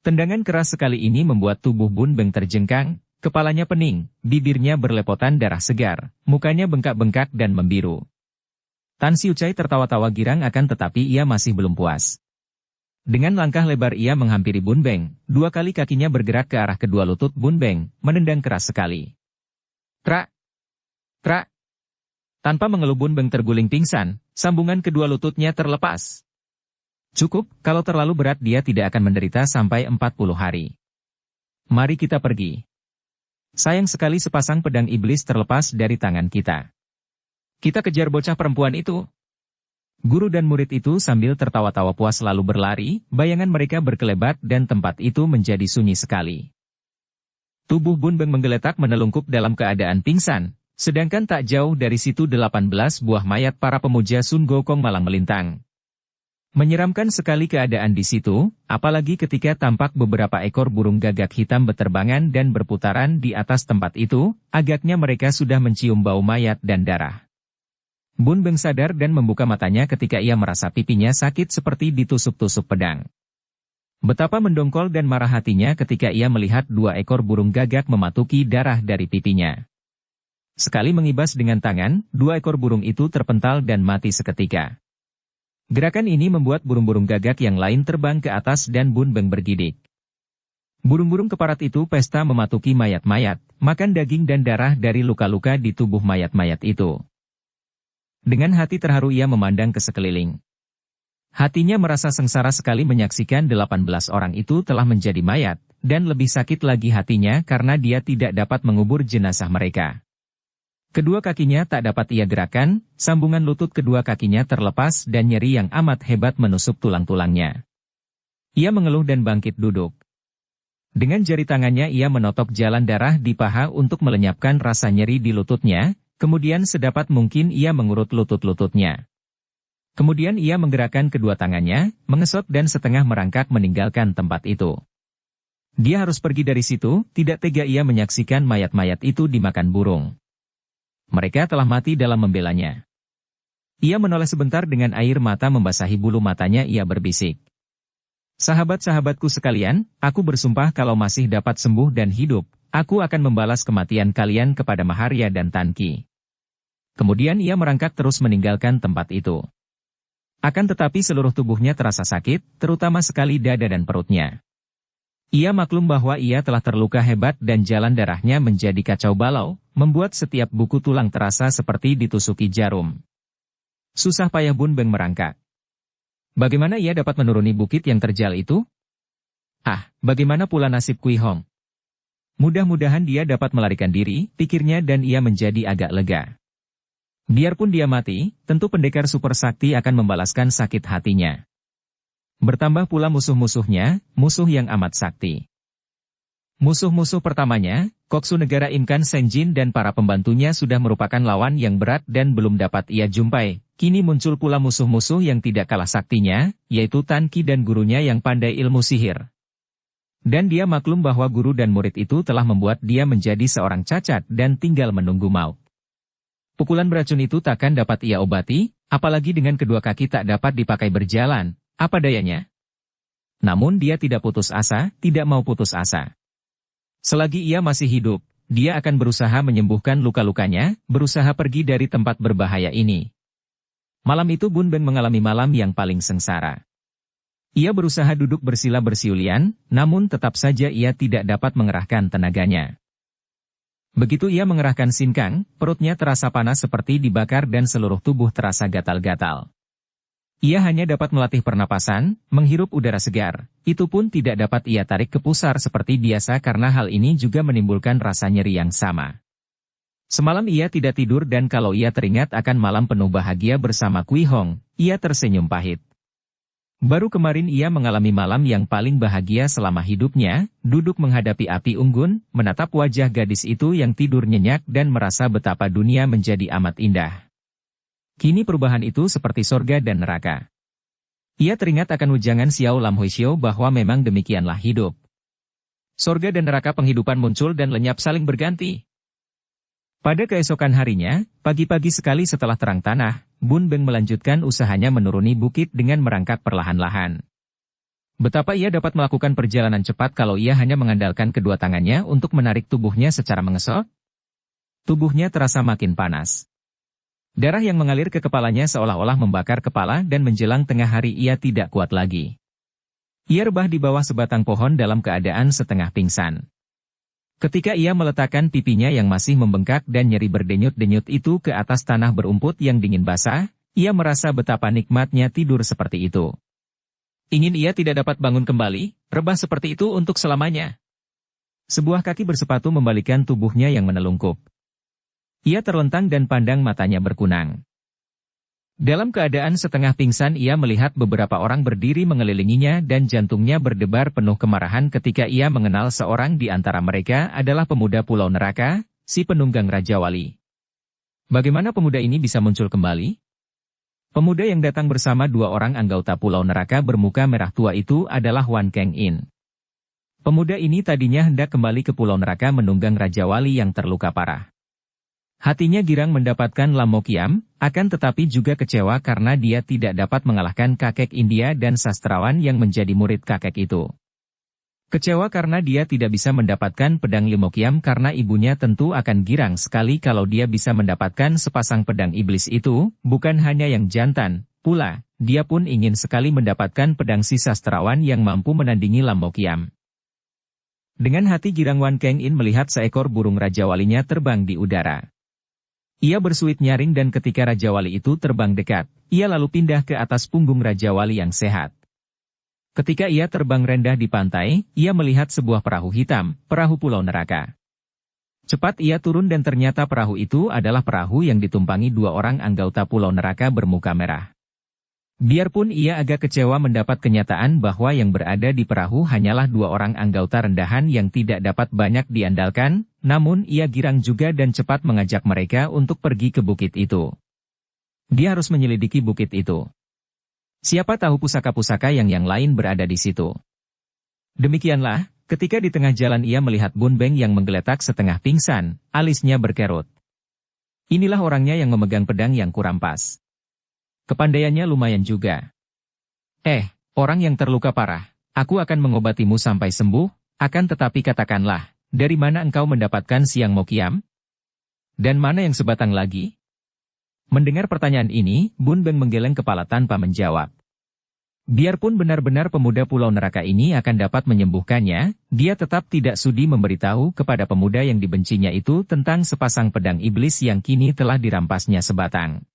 Speaker 1: Tendangan keras sekali ini membuat tubuh Bun Beng terjengkang, kepalanya pening, bibirnya berlepotan darah segar, mukanya bengkak-bengkak dan membiru. Tan Xiucai tertawa-tawa girang akan tetapi ia masih belum puas. Dengan langkah lebar ia menghampiri Bun Beng, 2 kali kakinya bergerak ke arah kedua lutut Bun Beng, menendang keras sekali. Trak! Trak! Tanpa mengeluh Bun Beng terguling pingsan, sambungan kedua lututnya terlepas. Cukup, kalau terlalu berat dia tidak akan menderita sampai 40 hari. Mari kita pergi. Sayang sekali sepasang pedang iblis terlepas dari tangan kita. Kita kejar bocah perempuan itu. Guru dan murid itu sambil tertawa-tawa puas lalu berlari, bayangan mereka berkelebat dan tempat itu menjadi sunyi sekali. Tubuh Bun Beng menggeletak menelungkup dalam keadaan pingsan, sedangkan tak jauh dari situ 18 buah mayat para pemuja Sun Gokong malang melintang. Menyeramkan sekali keadaan di situ, apalagi ketika tampak beberapa ekor burung gagak hitam beterbangan dan berputaran di atas tempat itu, agaknya mereka sudah mencium bau mayat dan darah. Bun Beng sadar dan membuka matanya ketika ia merasa pipinya sakit seperti ditusuk-tusuk pedang. Betapa mendongkol dan marah hatinya ketika ia melihat 2 ekor burung gagak mematuki darah dari pipinya. Sekali mengibas dengan tangan, 2 ekor burung itu terpental dan mati seketika. Gerakan ini membuat burung-burung gagak yang lain terbang ke atas dan Bun Beng bergidik. Burung-burung keparat itu pesta mematuki mayat-mayat, makan daging dan darah dari luka-luka di tubuh mayat-mayat itu. Dengan hati terharu ia memandang ke sekeliling. Hatinya merasa sengsara sekali menyaksikan 18 orang itu telah menjadi mayat, dan lebih sakit lagi hatinya karena dia tidak dapat mengubur jenazah mereka. Kedua kakinya tak dapat ia gerakan, sambungan lutut kedua kakinya terlepas dan nyeri yang amat hebat menusuk tulang-tulangnya. Ia mengeluh dan bangkit duduk. Dengan jari tangannya ia menotok jalan darah di paha untuk melenyapkan rasa nyeri di lututnya, kemudian sedapat mungkin ia mengurut lutut-lututnya. Kemudian ia menggerakkan kedua tangannya, mengesot dan setengah merangkak meninggalkan tempat itu. Dia harus pergi dari situ, tidak tega ia menyaksikan mayat-mayat itu dimakan burung. Mereka telah mati dalam membelanya. Ia menoleh sebentar dengan air mata membasahi bulu matanya ia berbisik. Sahabat-sahabatku sekalian, aku bersumpah kalau masih dapat sembuh dan hidup, aku akan membalas kematian kalian kepada Maharya dan Tan Qi. Kemudian ia merangkak terus meninggalkan tempat itu. Akan tetapi seluruh tubuhnya terasa sakit, terutama sekali dada dan perutnya. Ia maklum bahwa ia telah terluka hebat dan jalan darahnya menjadi kacau balau, membuat setiap buku tulang terasa seperti ditusuki jarum. Susah payah Bun Beng merangkak. Bagaimana ia dapat menuruni bukit yang terjal itu? Bagaimana pula nasib Kui Hong? Mudah-mudahan dia dapat melarikan diri, pikirnya dan ia menjadi agak lega. Biarpun dia mati, tentu pendekar super sakti akan membalaskan sakit hatinya. Bertambah pula musuh-musuhnya, musuh yang amat sakti. Musuh-musuh pertamanya, Koksu negara Imkan Senjin dan para pembantunya sudah merupakan lawan yang berat dan belum dapat ia jumpai. Kini muncul pula musuh-musuh yang tidak kalah saktinya, yaitu Tan Qi dan gurunya yang pandai ilmu sihir. Dan dia maklum bahwa guru dan murid itu telah membuat dia menjadi seorang cacat dan tinggal menunggu maut. Pukulan beracun itu takkan dapat ia obati, apalagi dengan kedua kaki tak dapat dipakai berjalan, apa dayanya? Namun dia tidak putus asa, tidak mau putus asa. Selagi ia masih hidup, dia akan berusaha menyembuhkan luka-lukanya, berusaha pergi dari tempat berbahaya ini. Malam itu Bun Beng mengalami malam yang paling sengsara. Ia berusaha duduk bersila bersiulian, namun tetap saja ia tidak dapat mengerahkan tenaganya. Begitu ia mengerahkan sinkang, perutnya terasa panas seperti dibakar dan seluruh tubuh terasa gatal-gatal. Ia hanya dapat melatih pernapasan, menghirup udara segar, itu pun tidak dapat ia tarik ke pusar seperti biasa karena hal ini juga menimbulkan rasa nyeri yang sama. Semalam ia tidak tidur dan kalau ia teringat akan malam penuh bahagia bersama Kui Hong, ia tersenyum pahit. Baru kemarin ia mengalami malam yang paling bahagia selama hidupnya, duduk menghadapi api unggun, menatap wajah gadis itu yang tidur nyenyak dan merasa betapa dunia menjadi amat indah. Kini perubahan itu seperti sorga dan neraka. Ia teringat akan ujangan Xiao Lam Huixiao bahwa memang demikianlah hidup. Sorga dan neraka penghidupan muncul dan lenyap saling berganti. Pada keesokan harinya, pagi-pagi sekali setelah terang tanah, Bun Beng melanjutkan usahanya menuruni bukit dengan merangkak perlahan-lahan. Betapa ia dapat melakukan perjalanan cepat kalau ia hanya mengandalkan kedua tangannya untuk menarik tubuhnya secara mengesot? Tubuhnya terasa makin panas. Darah yang mengalir ke kepalanya seolah-olah membakar kepala dan menjelang tengah hari ia tidak kuat lagi. Ia rebah di bawah sebatang pohon dalam keadaan setengah pingsan. Ketika ia meletakkan pipinya yang masih membengkak dan nyeri berdenyut-denyut itu ke atas tanah berumput yang dingin basah, ia merasa betapa nikmatnya tidur seperti itu. Ingin ia tidak dapat bangun kembali, rebah seperti itu untuk selamanya. Sebuah kaki bersepatu membalikan tubuhnya yang menelungkup. Ia terlentang dan pandang matanya berkunang. Dalam keadaan setengah pingsan ia melihat beberapa orang berdiri mengelilinginya dan jantungnya berdebar penuh kemarahan ketika ia mengenal seorang di antara mereka adalah pemuda Pulau Neraka, si penunggang Raja Wali. Bagaimana pemuda ini bisa muncul kembali? Pemuda yang datang bersama dua orang anggota Pulau Neraka bermuka merah tua itu adalah Wan Keng In. Pemuda ini tadinya hendak kembali ke Pulau Neraka menunggang Raja Wali yang terluka parah. Hatinya girang mendapatkan Lam Mo Kiam, akan tetapi juga kecewa karena dia tidak dapat mengalahkan kakek India dan sastrawan yang menjadi murid kakek itu. Kecewa karena dia tidak bisa mendapatkan pedang Lim Mo Kiam karena ibunya tentu akan girang sekali kalau dia bisa mendapatkan sepasang pedang iblis itu, bukan hanya yang jantan, pula, dia pun ingin sekali mendapatkan pedang si sastrawan yang mampu menandingi Lam Mo Kiam. Dengan hati girang Wan Keng In melihat seekor burung Raja Walinya terbang di udara. Ia bersuit nyaring dan ketika Raja Wali itu terbang dekat, ia lalu pindah ke atas punggung Raja Wali yang sehat. Ketika ia terbang rendah di pantai, ia melihat sebuah perahu hitam, perahu Pulau Neraka. Cepat ia turun dan ternyata perahu itu adalah perahu yang ditumpangi dua orang anggota Pulau Neraka bermuka merah. Biarpun ia agak kecewa mendapat kenyataan bahwa yang berada di perahu hanyalah dua orang anggota rendahan yang tidak dapat banyak diandalkan, namun ia girang juga dan cepat mengajak mereka untuk pergi ke bukit itu. Dia harus menyelidiki bukit itu. Siapa tahu pusaka-pusaka yang lain berada di situ. Demikianlah, ketika di tengah jalan ia melihat Bun Beng yang menggeletak setengah pingsan, alisnya berkerut. Inilah orangnya yang memegang pedang yang kurampas. Kepandaiannya lumayan juga. Orang yang terluka parah, aku akan mengobatimu sampai sembuh, akan tetapi katakanlah, dari mana engkau mendapatkan Siang Mo Kiam? Dan mana yang sebatang lagi? Mendengar pertanyaan ini, Bun Beng menggeleng kepala tanpa menjawab. Biarpun benar-benar pemuda Pulau Neraka ini akan dapat menyembuhkannya, dia tetap tidak sudi memberitahu kepada pemuda yang dibencinya itu tentang sepasang pedang iblis yang kini telah dirampasnya sebatang.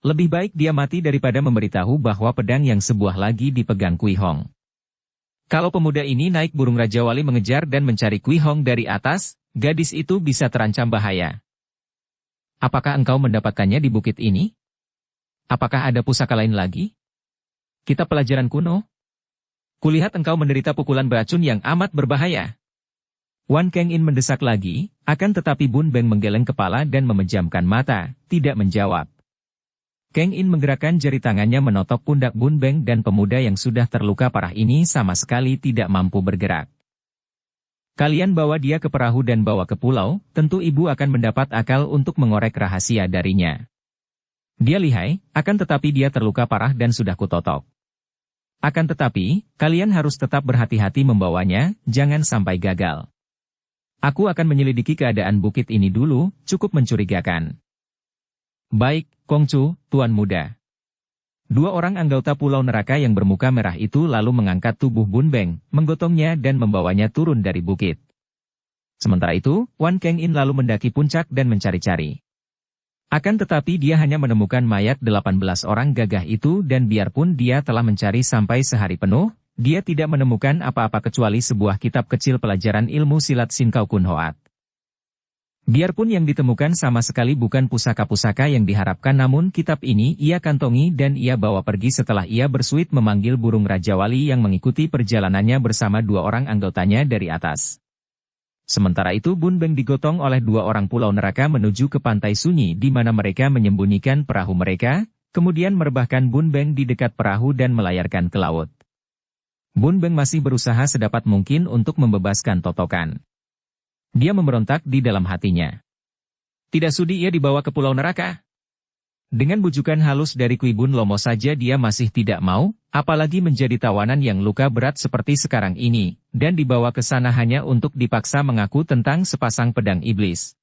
Speaker 1: Lebih baik dia mati daripada memberitahu bahwa pedang yang sebuah lagi dipegang Kui Hong. Kalau pemuda ini naik burung Raja Wali mengejar dan mencari Kui Hong dari atas, gadis itu bisa terancam bahaya. Apakah engkau mendapatkannya di bukit ini? Apakah ada pusaka lain lagi? Kitab pelajaran kuno? Kulihat engkau menderita pukulan beracun yang amat berbahaya. Wan Keng In mendesak lagi, akan tetapi Bun Beng menggeleng kepala dan memejamkan mata, tidak menjawab. Keng In menggerakkan jari tangannya menotok pundak Bun Beng dan pemuda yang sudah terluka parah ini sama sekali tidak mampu bergerak. Kalian bawa dia ke perahu dan bawa ke pulau, tentu ibu akan mendapat akal untuk mengorek rahasia darinya. Dia lihai, akan tetapi dia terluka parah dan sudah kutotok. Akan tetapi, kalian harus tetap berhati-hati membawanya, jangan sampai gagal. Aku akan menyelidiki keadaan bukit ini dulu, cukup mencurigakan. Baik, Kongcu, Tuan Muda. Dua orang anggota Pulau Neraka yang bermuka merah itu lalu mengangkat tubuh Bun Beng, menggotongnya dan membawanya turun dari bukit. Sementara itu, Wan Keng-in lalu mendaki puncak dan mencari-cari. Akan tetapi dia hanya menemukan mayat 18 orang gagah itu dan biarpun dia telah mencari sampai sehari penuh, dia tidak menemukan apa-apa kecuali sebuah kitab kecil pelajaran ilmu silat Sin Kau Kun Hoat. Biarpun yang ditemukan sama sekali bukan pusaka-pusaka yang diharapkan, namun kitab ini ia kantongi dan ia bawa pergi setelah ia bersuit memanggil burung Raja Wali yang mengikuti perjalanannya bersama dua orang anggotanya dari atas. Sementara itu Bun Beng digotong oleh dua orang Pulau Neraka menuju ke pantai sunyi di mana mereka menyembunyikan perahu mereka, kemudian merebahkan Bun Beng di dekat perahu dan melayarkan ke laut. Bun Beng masih berusaha sedapat mungkin untuk membebaskan totokan. Dia memberontak di dalam hatinya. Tidak sudi ia dibawa ke Pulau Neraka. Dengan bujukan halus dari Kui Bun Lomo saja dia masih tidak mau, apalagi menjadi tawanan yang luka berat seperti sekarang ini, dan dibawa ke sana hanya untuk dipaksa mengaku tentang sepasang pedang iblis.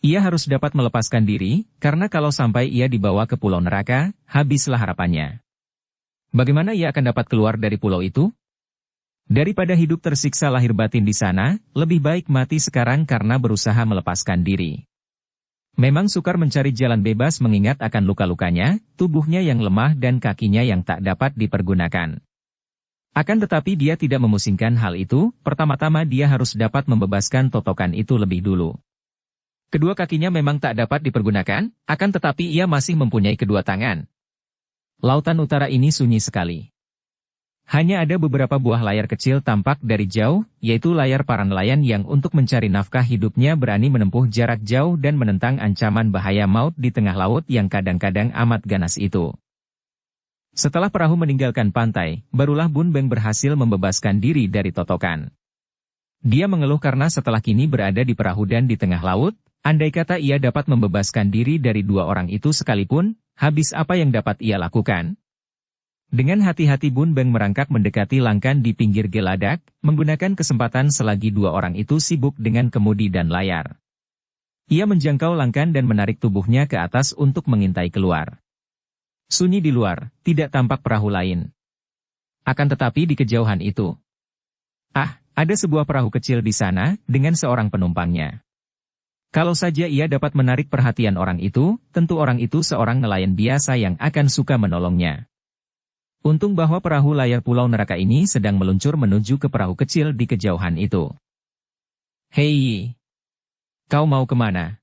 Speaker 1: Ia harus dapat melepaskan diri, karena kalau sampai ia dibawa ke Pulau Neraka, habislah harapannya. Bagaimana ia akan dapat keluar dari pulau itu? Daripada hidup tersiksa lahir batin di sana, lebih baik mati sekarang karena berusaha melepaskan diri. Memang sukar mencari jalan bebas mengingat akan luka-lukanya, tubuhnya yang lemah dan kakinya yang tak dapat dipergunakan. Akan tetapi dia tidak memusingkan hal itu, pertama-tama dia harus dapat membebaskan totokan itu lebih dulu. Kedua kakinya memang tak dapat dipergunakan, akan tetapi ia masih mempunyai kedua tangan. Lautan utara ini sunyi sekali. Hanya ada beberapa buah layar kecil tampak dari jauh, yaitu layar para nelayan yang untuk mencari nafkah hidupnya berani menempuh jarak jauh dan menentang ancaman bahaya maut di tengah laut yang kadang-kadang amat ganas itu. Setelah perahu meninggalkan pantai, barulah Bun Beng berhasil membebaskan diri dari totokan. Dia mengeluh karena setelah kini berada di perahu dan di tengah laut, andai kata ia dapat membebaskan diri dari dua orang itu sekalipun, habis apa yang dapat ia lakukan? Dengan hati-hati Bun Beng merangkak mendekati langkan di pinggir geladak, menggunakan kesempatan selagi dua orang itu sibuk dengan kemudi dan layar. Ia menjangkau langkan dan menarik tubuhnya ke atas untuk mengintai keluar. Sunyi di luar, tidak tampak perahu lain. Akan tetapi di kejauhan itu. Ada sebuah perahu kecil di sana, dengan seorang penumpangnya. Kalau saja ia dapat menarik perhatian orang itu, tentu orang itu seorang nelayan biasa yang akan suka menolongnya. Untung bahwa perahu layar Pulau Neraka ini sedang meluncur menuju ke perahu kecil di kejauhan itu. Hei! Kau mau kemana?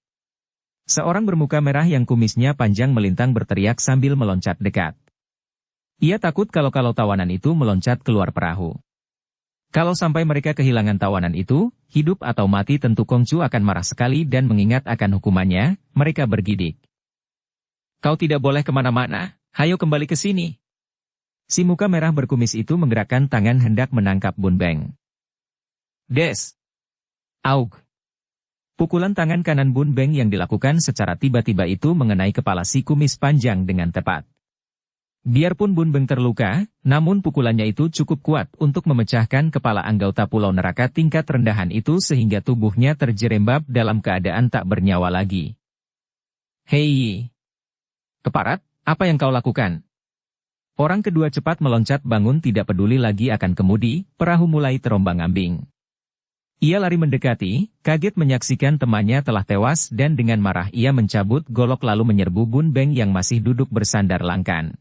Speaker 1: Seorang bermuka merah yang kumisnya panjang melintang berteriak sambil meloncat dekat. Ia takut kalau tawanan itu meloncat keluar perahu. Kalau sampai mereka kehilangan tawanan itu, hidup atau mati tentu Kongcu akan marah sekali dan mengingat akan hukumannya, mereka bergidik. Kau tidak boleh kemana-mana, hayo kembali ke sini. Si muka merah berkumis itu menggerakkan tangan hendak menangkap Bun Beng. Des! Aug! Pukulan tangan kanan Bun Beng yang dilakukan secara tiba-tiba itu mengenai kepala si kumis panjang dengan tepat. Biarpun Bun Beng terluka, namun pukulannya itu cukup kuat untuk memecahkan kepala anggota Pulau Neraka tingkat rendahan itu sehingga tubuhnya terjerembab dalam keadaan tak bernyawa lagi. Hei! Keparat, apa yang kau lakukan? Orang kedua cepat meloncat bangun tidak peduli lagi akan kemudi, perahu mulai terombang-ambing. Ia lari mendekati, kaget menyaksikan temannya telah tewas dan dengan marah ia mencabut golok lalu menyerbu Bun Beng yang masih duduk bersandar langkan.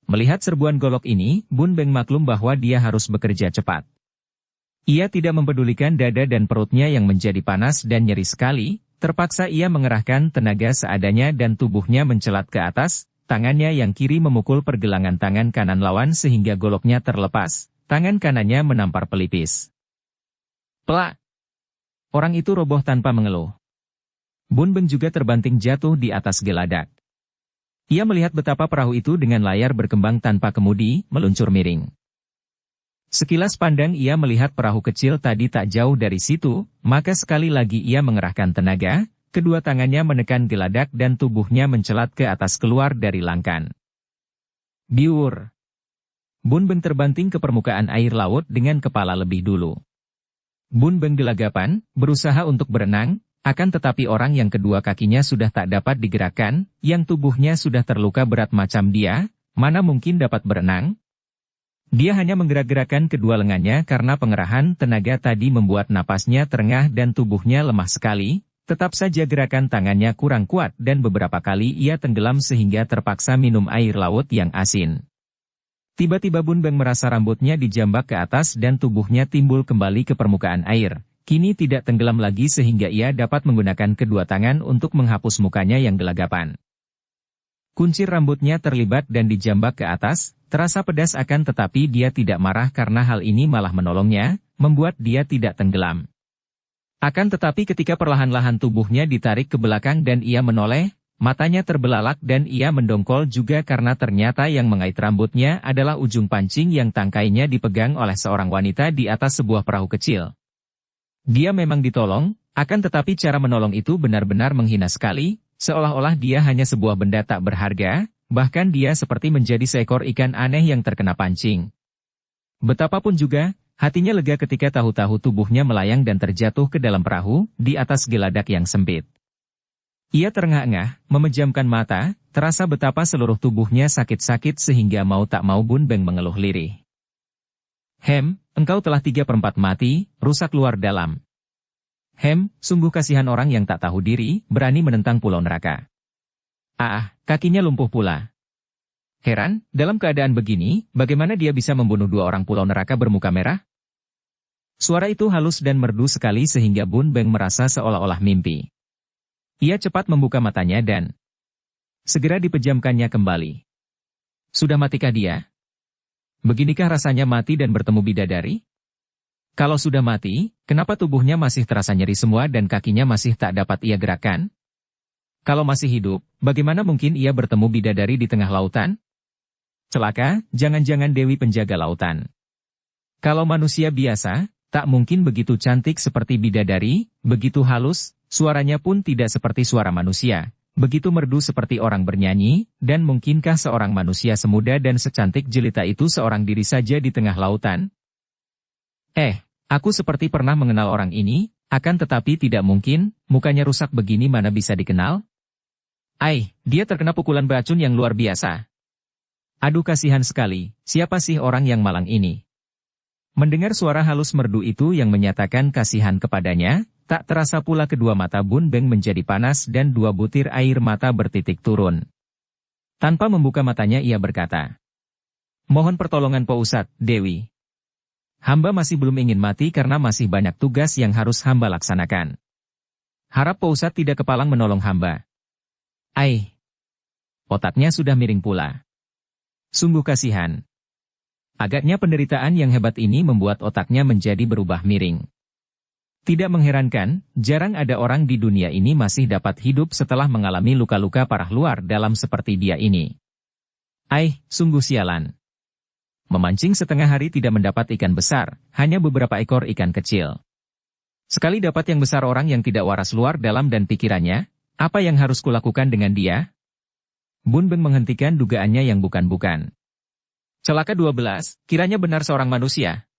Speaker 1: Melihat serbuan golok ini, Bun Beng maklum bahwa dia harus bekerja cepat. Ia tidak mempedulikan dada dan perutnya yang menjadi panas dan nyeri sekali, terpaksa ia mengerahkan tenaga seadanya dan tubuhnya mencelat ke atas. Tangannya yang kiri memukul pergelangan tangan kanan lawan sehingga goloknya terlepas, tangan kanannya menampar pelipis. Plak! Orang itu roboh tanpa mengeluh. Bun Beng juga terbanting jatuh di atas geladak. Ia melihat betapa perahu itu dengan layar berkembang tanpa kemudi, meluncur miring. Sekilas pandang ia melihat perahu kecil tadi tak jauh dari situ, maka sekali lagi ia mengerahkan tenaga, kedua tangannya menekan geladak dan tubuhnya mencelat ke atas keluar dari langkan. Biur! Bun Beng terbanting ke permukaan air laut dengan kepala lebih dulu. Bun Beng gelagapan, berusaha untuk berenang, akan tetapi orang yang kedua kakinya sudah tak dapat digerakkan, yang tubuhnya sudah terluka berat macam dia, mana mungkin dapat berenang? Dia hanya menggerak-gerakkan kedua lengannya karena pengerahan tenaga tadi membuat napasnya terengah dan tubuhnya lemah sekali, tetap saja gerakan tangannya kurang kuat dan beberapa kali ia tenggelam sehingga terpaksa minum air laut yang asin. Tiba-tiba Bun Beng merasa rambutnya dijambak ke atas dan tubuhnya timbul kembali ke permukaan air. Kini tidak tenggelam lagi sehingga ia dapat menggunakan kedua tangan untuk menghapus mukanya yang gelagapan. Kuncir rambutnya terlibat dan dijambak ke atas, terasa pedas akan tetapi dia tidak marah karena hal ini malah menolongnya, membuat dia tidak tenggelam. Akan tetapi ketika perlahan-lahan tubuhnya ditarik ke belakang dan ia menoleh, matanya terbelalak dan ia mendongkol juga karena ternyata yang mengait rambutnya adalah ujung pancing yang tangkainya dipegang oleh seorang wanita di atas sebuah perahu kecil. Dia memang ditolong, akan tetapi cara menolong itu benar-benar menghina sekali, seolah-olah dia hanya sebuah benda tak berharga, bahkan dia seperti menjadi seekor ikan aneh yang terkena pancing. Betapapun juga, hatinya lega ketika tahu-tahu tubuhnya melayang dan terjatuh ke dalam perahu, di atas geladak yang sempit. Ia terengah-engah, memejamkan mata, terasa betapa seluruh tubuhnya sakit-sakit sehingga mau tak mau Bun Beng mengeluh lirih. Engkau telah 3/4 mati, rusak luar dalam. Sungguh kasihan orang yang tak tahu diri, berani menentang pulau neraka. Kakinya lumpuh pula. Heran, dalam keadaan begini, bagaimana dia bisa membunuh 2 orang pulau neraka bermuka merah? Suara itu halus dan merdu sekali sehingga Bun Beng merasa seolah-olah mimpi. Ia cepat membuka matanya dan segera dipejamkannya kembali. Sudah matikah dia? Beginikah rasanya mati dan bertemu bidadari? Kalau sudah mati, kenapa tubuhnya masih terasa nyeri semua dan kakinya masih tak dapat ia gerakkan? Kalau masih hidup, bagaimana mungkin ia bertemu bidadari di tengah lautan? Celaka, jangan-jangan Dewi penjaga lautan. Kalau manusia biasa, tak mungkin begitu cantik seperti bidadari, begitu halus, suaranya pun tidak seperti suara manusia, begitu merdu seperti orang bernyanyi, dan mungkinkah seorang manusia semuda dan secantik jelita itu seorang diri saja di tengah lautan? Aku seperti pernah mengenal orang ini, akan tetapi tidak mungkin, mukanya rusak begini mana bisa dikenal? Dia terkena pukulan beracun yang luar biasa. Aduh kasihan sekali, siapa sih orang yang malang ini? Mendengar suara halus merdu itu yang menyatakan kasihan kepadanya, tak terasa pula kedua mata Bun Beng menjadi panas dan 2 butir air mata bertitik turun. Tanpa membuka matanya ia berkata, "Mohon pertolongan Po Ustadz, Dewi. Hamba masih belum ingin mati karena masih banyak tugas yang harus hamba laksanakan. Harap Po Ustadz tidak kepalang menolong hamba." Otaknya sudah miring pula. Sungguh kasihan. Agaknya penderitaan yang hebat ini membuat otaknya menjadi berubah miring. Tidak mengherankan, jarang ada orang di dunia ini masih dapat hidup setelah mengalami luka-luka parah luar dalam seperti dia ini. Sungguh sialan. Memancing setengah hari tidak mendapat ikan besar, hanya beberapa ekor ikan kecil. Sekali dapat yang besar orang yang tidak waras luar dalam dan pikirannya, apa yang harus kulakukan dengan dia? Bun Beng menghentikan dugaannya yang bukan-bukan. Celaka 12, kiranya benar seorang manusia.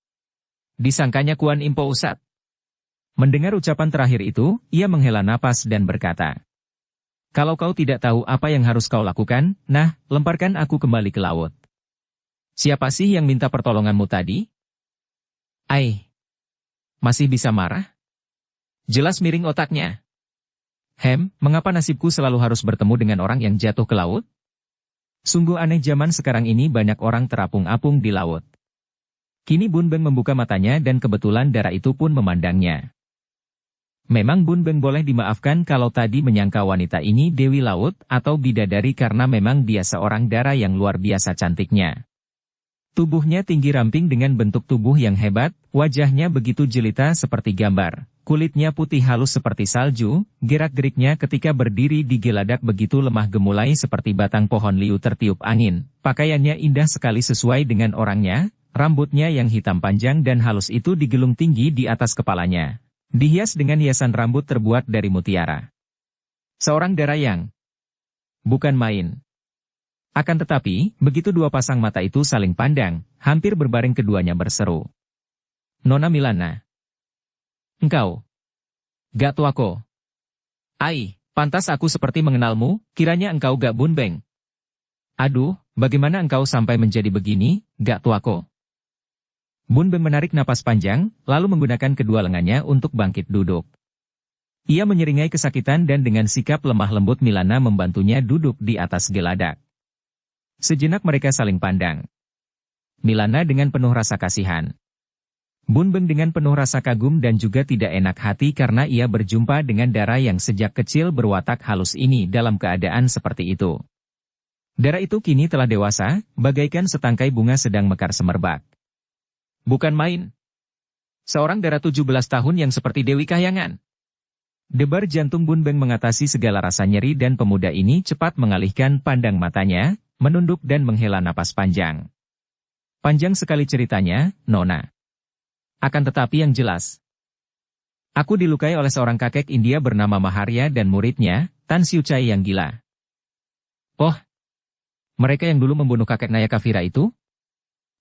Speaker 1: Disangkanya Kuan Im Po Ustadz. Mendengar ucapan terakhir itu, ia menghela napas dan berkata, "Kalau kau tidak tahu apa yang harus kau lakukan, nah, lemparkan aku kembali ke laut." Siapa sih yang minta pertolonganmu tadi? Masih bisa marah? Jelas miring otaknya. Mengapa nasibku selalu harus bertemu dengan orang yang jatuh ke laut? Sungguh aneh zaman sekarang ini banyak orang terapung-apung di laut. Kini Bun Beng membuka matanya dan kebetulan darah itu pun memandangnya. Memang Bun Beng boleh dimaafkan kalau tadi menyangka wanita ini Dewi Laut atau bidadari karena memang dia seorang dara yang luar biasa cantiknya. Tubuhnya tinggi ramping dengan bentuk tubuh yang hebat, wajahnya begitu jelita seperti gambar, kulitnya putih halus seperti salju, gerak-geriknya ketika berdiri di geladak begitu lemah gemulai seperti batang pohon liu tertiup angin, pakaiannya indah sekali sesuai dengan orangnya, Rambutnya yang hitam panjang dan halus itu digelung tinggi di atas kepalanya. Dihias dengan hiasan rambut terbuat dari mutiara. Seorang darayang. Bukan main. Akan tetapi, begitu dua pasang mata itu saling pandang, hampir berbaring keduanya berseru. Nona Milana. Engkau. Gak tuako. Ai, pantas aku seperti mengenalmu, kiranya engkau gak Bunbeng. Aduh, bagaimana engkau sampai menjadi begini, gak tuako? Bunbeng menarik napas panjang, lalu menggunakan kedua lengannya untuk bangkit duduk. Ia menyeringai kesakitan dan dengan sikap lemah lembut Milana membantunya duduk di atas geladak. Sejenak mereka saling pandang. Milana dengan penuh rasa kasihan. Bunbeng dengan penuh rasa kagum dan juga tidak enak hati karena ia berjumpa dengan Dara yang sejak kecil berwatak halus ini dalam keadaan seperti itu. Dara itu kini telah dewasa, bagaikan setangkai bunga sedang mekar semerbak. Bukan main. Seorang Dara 17 tahun yang seperti Dewi Kahyangan. Debar jantung Bunbeng mengatasi segala rasa nyeri dan pemuda ini cepat mengalihkan pandang matanya, menunduk dan menghela napas panjang. Panjang sekali ceritanya, Nona. Akan tetapi yang jelas, aku dilukai oleh seorang kakek India bernama Maharya dan muridnya, Tan Siu Chai yang gila. Oh, mereka yang dulu membunuh kakek Nayakavira itu?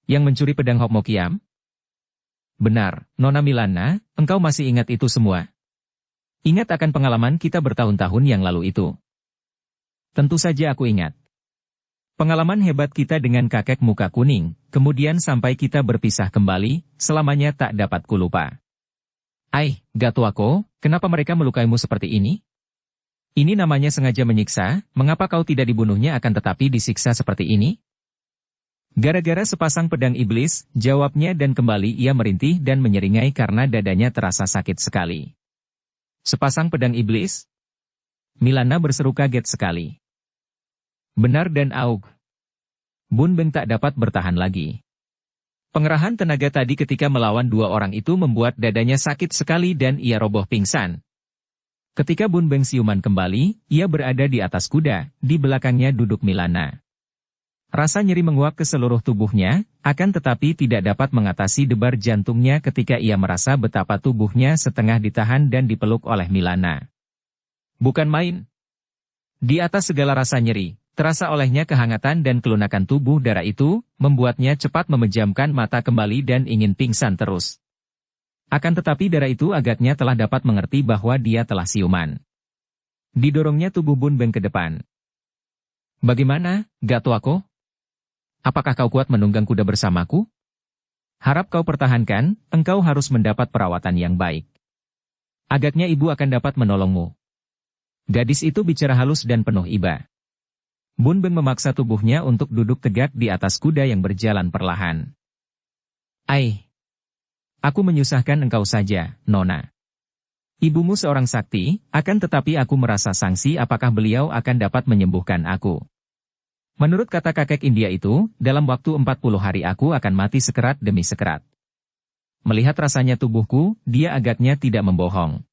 Speaker 1: Yang mencuri pedang Hokmokiam? Benar, Nona Milana, engkau masih ingat itu semua. Ingat akan pengalaman kita bertahun-tahun yang lalu itu. Tentu saja aku ingat. Pengalaman hebat kita dengan kakek muka kuning, kemudian sampai kita berpisah kembali, selamanya tak dapat kulupa. Ai, Gatuako, kenapa mereka melukaimu seperti ini? Ini namanya sengaja menyiksa, mengapa kau tidak dibunuhnya akan tetapi disiksa seperti ini? Gara-gara sepasang pedang iblis, jawabnya dan kembali ia merintih dan menyeringai karena dadanya terasa sakit sekali. Sepasang pedang iblis? Milana berseru kaget sekali. Benar dan aug. Bunbeng tak dapat bertahan lagi. Pengerahan tenaga tadi ketika melawan dua orang itu membuat dadanya sakit sekali dan ia roboh pingsan. Ketika Bunbeng siuman kembali, ia berada di atas kuda, di belakangnya duduk Milana. Rasa nyeri menguap ke seluruh tubuhnya, akan tetapi tidak dapat mengatasi debar jantungnya ketika ia merasa betapa tubuhnya setengah ditahan dan dipeluk oleh Milana. Bukan main. Di atas segala rasa nyeri, terasa olehnya kehangatan dan kelunakan tubuh Dara itu, membuatnya cepat memejamkan mata kembali dan ingin pingsan terus. Akan tetapi Dara itu agaknya telah dapat mengerti bahwa dia telah siuman. Didorongnya tubuh Bunbeng ke depan. Bagaimana, Gatuako? Apakah kau kuat menunggang kuda bersamaku? Harap kau pertahankan, engkau harus mendapat perawatan yang baik. Agaknya ibu akan dapat menolongmu. Gadis itu bicara halus dan penuh iba. Bunbeng memaksa tubuhnya untuk duduk tegak di atas kuda yang berjalan perlahan. Ai, aku menyusahkan engkau saja, Nona. Ibumu seorang sakti, akan tetapi aku merasa sangsi apakah beliau akan dapat menyembuhkan aku. Menurut kata kakek India itu, dalam waktu 40 hari aku akan mati sekerat demi sekerat. Melihat rasanya tubuhku, dia agaknya tidak membohong.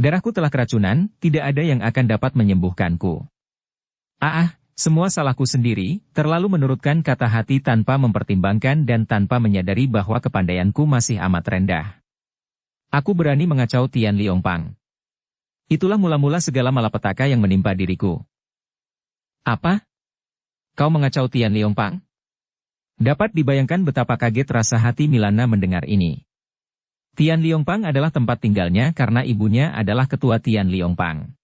Speaker 1: Darahku telah keracunan, tidak ada yang akan dapat menyembuhkanku. Semua salahku sendiri, terlalu menurutkan kata hati tanpa mempertimbangkan dan tanpa menyadari bahwa kepandaianku masih amat rendah. Aku berani mengacau Tian Liongpang. Itulah mula-mula segala malapetaka yang menimpa diriku. Apa? Kau mengacau Tian Liongpang? Dapat dibayangkan betapa kaget rasa hati Milana mendengar ini. Tian Liongpang adalah tempat tinggalnya karena ibunya adalah ketua Tian Liongpang.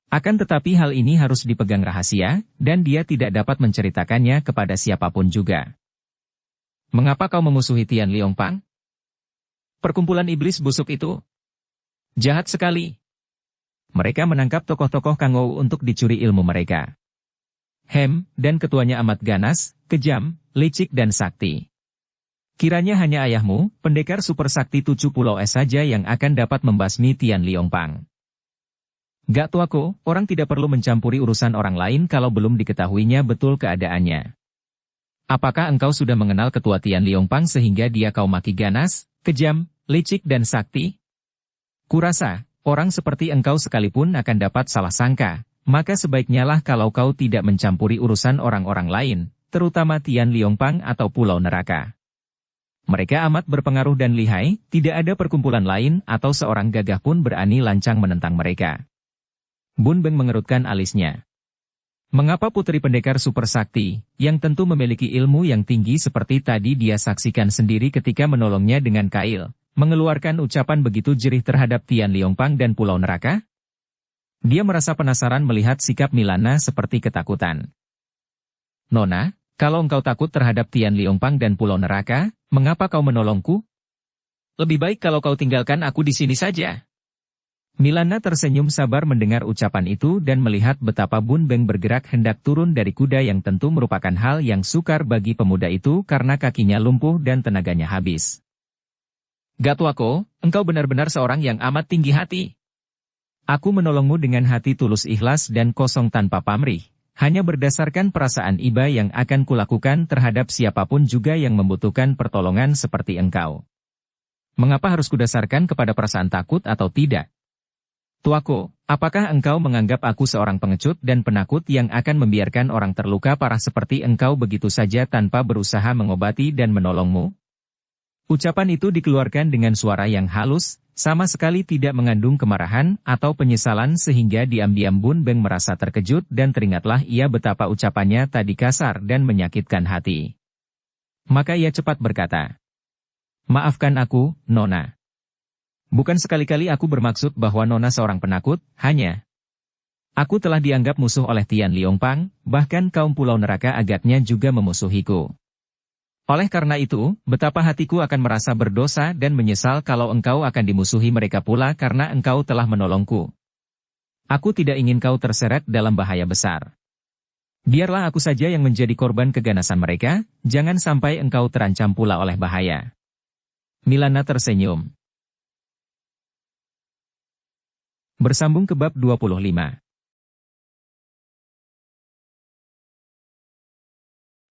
Speaker 1: Akan tetapi hal ini harus dipegang rahasia, dan dia tidak dapat menceritakannya kepada siapapun juga. Mengapa kau memusuhi Tian Liongpang? Perkumpulan iblis busuk itu jahat sekali. Mereka menangkap tokoh-tokoh Kangou untuk dicuri ilmu mereka. Dan ketuanya amat ganas, kejam, licik dan sakti. Kiranya hanya ayahmu, pendekar super sakti 7 pulau es saja yang akan dapat membasmi Tian Liongpang. Gatuako, orang tidak perlu mencampuri urusan orang lain kalau belum diketahuinya betul keadaannya. Apakah engkau sudah mengenal ketua Tian Liongpang sehingga dia kau maki ganas, kejam, licik dan sakti? Kurasa, orang seperti engkau sekalipun akan dapat salah sangka, maka sebaiknya lah kalau kau tidak mencampuri urusan orang-orang lain, terutama Tian Liongpang atau Pulau Neraka. Mereka amat berpengaruh dan lihai, tidak ada perkumpulan lain atau seorang gagah pun berani lancang menentang mereka. Bun Beng mengerutkan alisnya. Mengapa putri pendekar super sakti, yang tentu memiliki ilmu yang tinggi seperti tadi dia saksikan sendiri ketika menolongnya dengan kail, mengeluarkan ucapan begitu jerih terhadap Tian Liongpang dan Pulau Neraka? Dia merasa penasaran melihat sikap Milana seperti ketakutan. Nona, kalau engkau takut terhadap Tian Liongpang dan Pulau Neraka, mengapa kau menolongku? Lebih baik kalau kau tinggalkan aku di sini saja. Milana tersenyum sabar mendengar ucapan itu dan melihat betapa Bun Beng bergerak hendak turun dari kuda yang tentu merupakan hal yang sukar bagi pemuda itu karena kakinya lumpuh dan tenaganya habis. Gatwako, engkau benar-benar seorang yang amat tinggi hati. Aku menolongmu dengan hati tulus ikhlas dan kosong tanpa pamrih, hanya berdasarkan perasaan iba yang akan kulakukan terhadap siapapun juga yang membutuhkan pertolongan seperti engkau. Mengapa harus kudasarkan kepada perasaan takut atau tidak? Tuako, apakah engkau menganggap aku seorang pengecut dan penakut yang akan membiarkan orang terluka parah seperti engkau begitu saja tanpa berusaha mengobati dan menolongmu? Ucapan itu dikeluarkan dengan suara yang halus, sama sekali tidak mengandung kemarahan atau penyesalan sehingga diam-diam Bun Beng merasa terkejut dan teringatlah ia betapa ucapannya tadi kasar dan menyakitkan hati. Maka ia cepat berkata, "Maafkan aku, Nona. Bukan sekali-kali aku bermaksud bahwa Nona seorang penakut, hanya aku telah dianggap musuh oleh Tian Liongpang, bahkan kaum Pulau Neraka agaknya juga memusuhiku. Oleh karena itu, betapa hatiku akan merasa berdosa dan menyesal kalau engkau akan dimusuhi mereka pula karena engkau telah menolongku. Aku tidak ingin kau terseret dalam bahaya besar. Biarlah aku saja yang menjadi korban keganasan mereka, jangan sampai engkau terancam pula oleh bahaya." Milana tersenyum. Bersambung ke bab 25.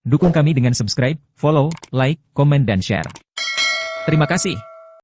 Speaker 1: Dukung kami dengan subscribe, follow, like, komen dan share. Terima kasih.